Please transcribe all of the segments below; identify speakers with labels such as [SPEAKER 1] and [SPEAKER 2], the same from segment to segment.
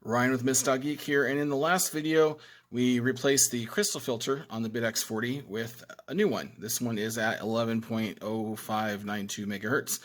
[SPEAKER 1] Ryan with Miss.Geek here, and in the last video we replaced the crystal filter on the BITX40 with a new one. This one is at 11.0592 megahertz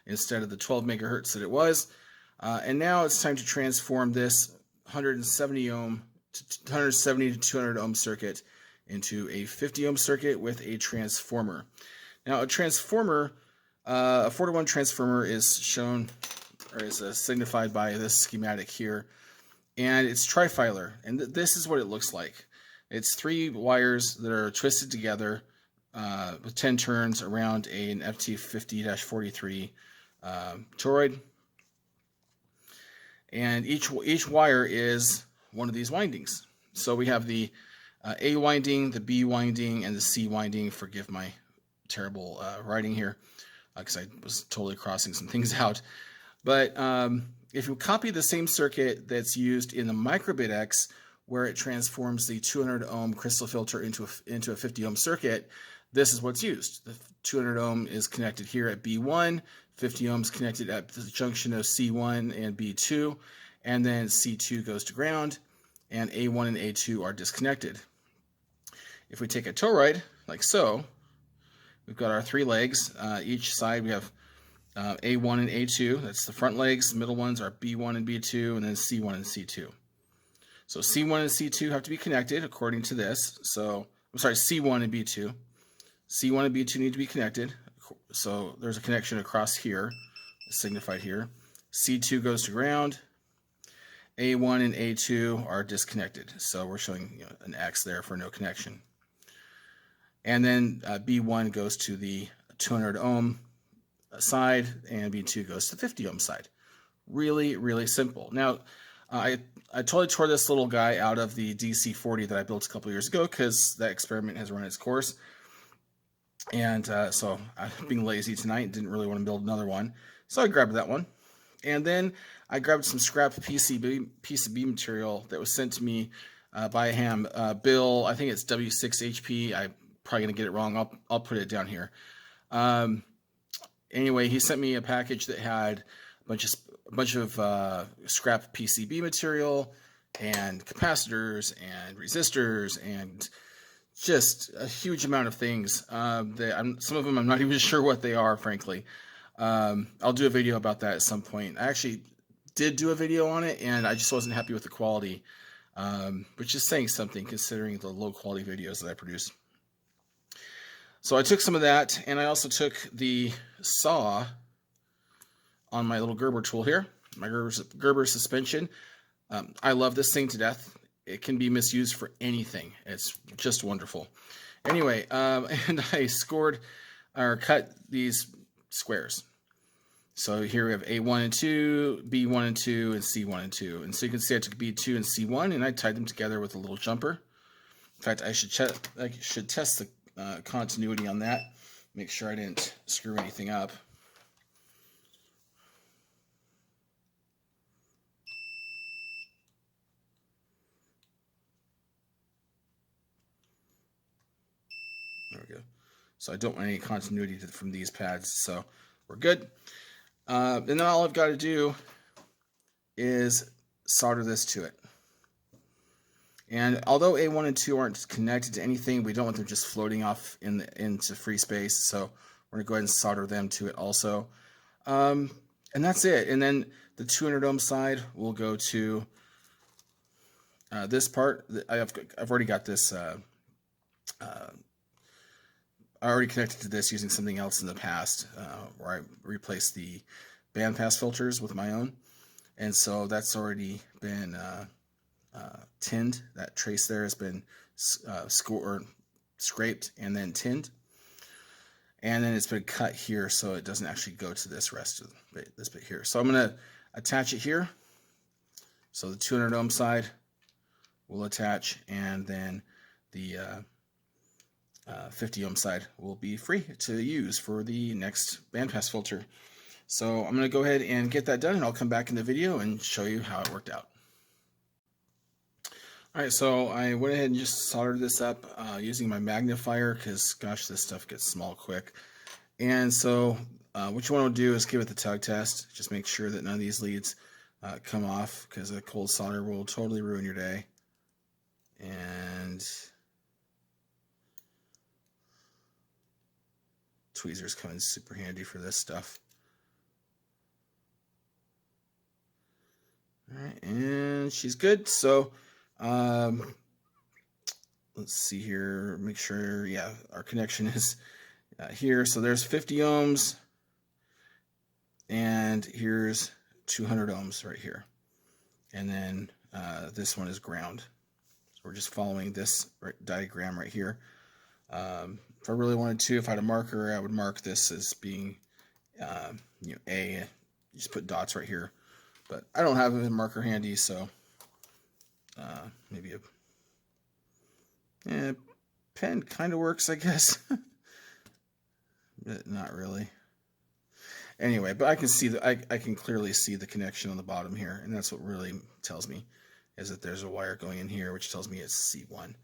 [SPEAKER 1] instead of the 12 megahertz that it was. And now it's time to transform this 170 to 200 ohm circuit into a 50 ohm circuit with a transformer. Now a transformer, a 4-to-1 transformer is shown, or is signified by this schematic here. And it's trifilar, and this is what it looks like. It's 3 wires that are twisted together with 10 turns around an FT50-43 toroid. And each wire is one of these windings. So we have the A winding, the B winding, and the C winding. Forgive my terrible writing here, because I was totally crossing some things out. But if you copy the same circuit that's used in the micro-BITX, where it transforms the 200 ohm crystal filter into a 50 ohm circuit, this is what's used. The 200 ohm is connected here at B1, 50 ohms connected at the junction of C1 and B2, and then C2 goes to ground, and A1 and A2 are disconnected. If we take a toroid, like so, we've got our 3 legs. Each side we have A1 and A2, that's the front legs. The middle ones are B1 and B2, and then C1 and C2. So C1 and C2 have to be connected according to this. So, I'm sorry, C1 and B2. C1 and B2 need to be connected. So there's a connection across here, signified here. C2 goes to ground. A1 and A2 are disconnected. So we're showing an X there for no connection. And then B1 goes to the 200 ohm side, and B2 goes to the 50 ohm side. Really, really simple. Now, I totally tore this little guy out of the DC40 that I built a couple years ago, because that experiment has run its course. And so I'm being lazy tonight and didn't really want to build another one. So I grabbed that one. And then I grabbed some scrap PCB material that was sent to me by a ham. Bill, I think it's W6HP. I'm probably going to get it wrong. I'll put it down here. Anyway, he sent me a package that had a bunch of scrap PCB material and capacitors and resistors and just a huge amount of things. Some of them I'm not even sure what they are, frankly. I'll do a video about that at some point. I actually did do a video on it, and I just wasn't happy with the quality, which is saying something considering the low quality videos that I produce. So I took some of that, and I also took the saw on my little Gerber tool here, my Gerber suspension. I love this thing to death. It can be misused for anything. It's just wonderful. Anyway, and I scored or cut these squares. So here we have A1 and 2, B1 and 2, and C1 and 2. And so you can see I took B2 and C1, and I tied them together with a little jumper. In fact, I should test the continuity on that. Make sure I didn't screw anything up. There we go. So I don't want any continuity from these pads, so we're good. And then all I've got to do is solder this to it. And although A1 and 2 aren't connected to anything, we don't want them just floating off into free space, so we're going to go ahead and solder them to it also. And that's it. And then the 200 ohm side will go to this part. I've already got this. I already connected to this using something else in the past, where I replaced the bandpass filters with my own. And so that's already been tinned. That trace there has been scraped and then tinned. And then it's been cut here so it doesn't actually go to this rest of this bit here. So I'm going to attach it here. So the 200 ohm side will attach, and then the 50 ohm side will be free to use for the next bandpass filter. So I'm going to go ahead and get that done, and I'll come back in the video and show you how it worked out. Alright, so I went ahead and just soldered this up using my magnifier, because gosh, this stuff gets small quick. And so what you want to do is give it the tug test. Just make sure that none of these leads come off, because a cold solder will totally ruin your day. And tweezers come in super handy for this stuff. All right, and she's good. So let's see here, make sure, yeah, our connection is here. So there's 50 ohms, and here's 200 ohms right here. And then this one is ground. So we're just following this diagram right here. If I really wanted to, if I had a marker, I would mark this as being, you know, A. Just put dots right here. But I don't have a marker handy, so maybe a pen kind of works, I guess. But not really. Anyway, but I can see I can clearly see the connection on the bottom here, and that's what really tells me, is that there's a wire going in here, which tells me it's C1.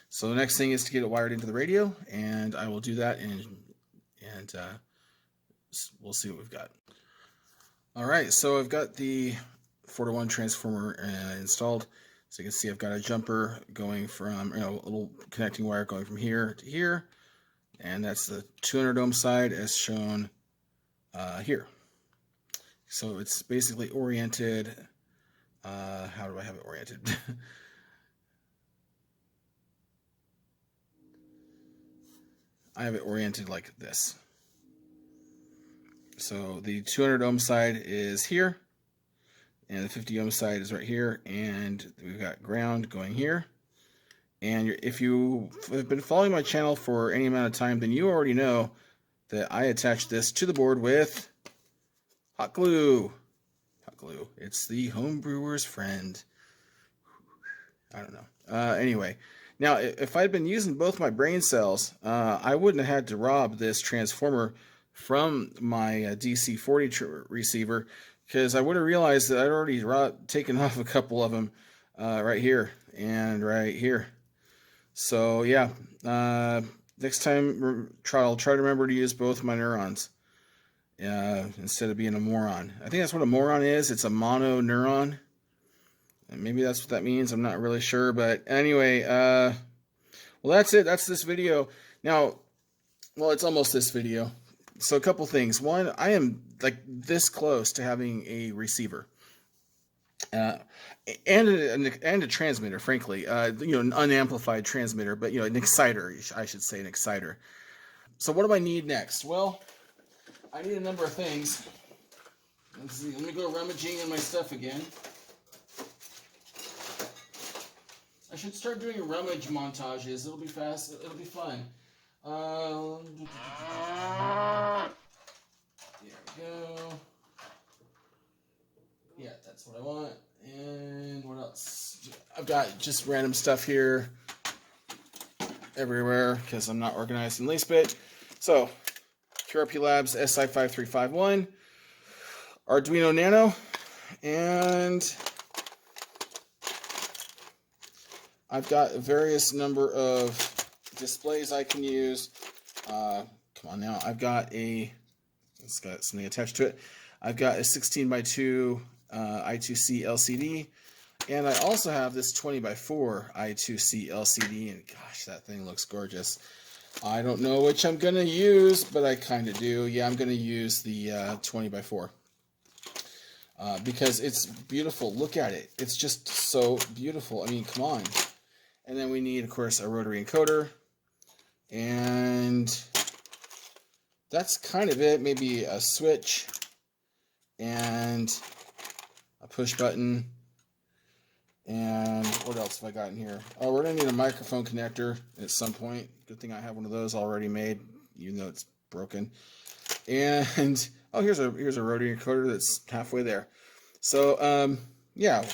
[SPEAKER 1] So the next thing is to get it wired into the radio, and I will do that, and we'll see what we've got. All right, so I've got the 4-to-1 transformer installed. So you can see I've got a jumper going from, you know, a little connecting wire going from here to here, and that's the 200 ohm side as shown here. So it's basically oriented. How do I have it oriented? I have it oriented like this. So the 200 ohm side is here, and the 50 ohm side is right here, and we've got ground going here. And if you have been following my channel for any amount of time, then you already know that I attached this to the board with hot glue. Hot glue. It's the home brewer's friend. I don't know. Anyway, now if I'd been using both my brain cells, I wouldn't have had to rob this transformer from my DC40 receiver, because I would have realized that I'd already taken off a couple of them right here and right here. So yeah, next time I'll try to remember to use both my neurons instead of being a moron. I think that's what a moron is. It's a mono neuron. And maybe that's what that means. I'm not really sure. But anyway, well, that's it. That's this video. Now, well, it's almost this video. So a couple things. One, I am like this close to having a receiver. And a transmitter, frankly, you know, an unamplified transmitter, but, you know, an exciter, I should say, an exciter. So what do I need next? Well, I need a number of things. Let's see, let me go rummaging in my stuff again. I should start doing rummage montages. It'll be fast. It'll be fun. There we go. Yeah, that's what I want. And what else? I've got just random stuff here everywhere because I'm not organized in the least bit. So, QRP Labs SI5351, Arduino Nano, and I've got a various number of displays I can use. Come on now, I've got it's got something attached to it. I've got a 16x2 I2C LCD, and I also have this 20x4 I2C LCD, and gosh, that thing looks gorgeous. I don't know which I'm going to use, but I kind of do. Yeah, I'm going to use the 20x4 because it's beautiful. Look at it. It's just so beautiful. I mean, come on. And then we need, of course, a rotary encoder, and that's kind of it. Maybe a switch and a push button. And what else have I got in here? Oh, we're going to need a microphone connector at some point. Good thing I have one of those already made, even though it's broken. And, oh, here's a rotary encoder that's halfway there. So, yeah.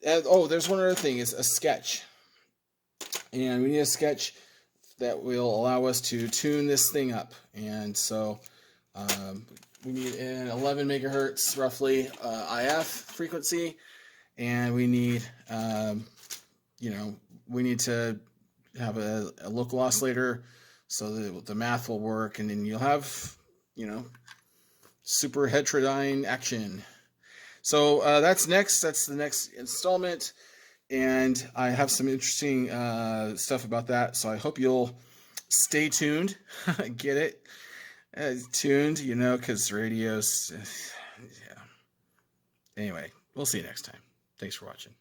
[SPEAKER 1] And, oh, there's one other thing, is a sketch. And we need a sketch that will allow us to tune this thing up. And so, we need an 11 megahertz, roughly, IF frequency. And we need, you know, we need to have a local oscillator so that the math will work, and then you'll have, you know, super heterodyne action. So that's next. That's the next installment. And I have some interesting stuff about that. So I hope you'll stay tuned. Get it? Tuned, you know, because radio's... yeah. Anyway, we'll see you next time. Thanks for watching.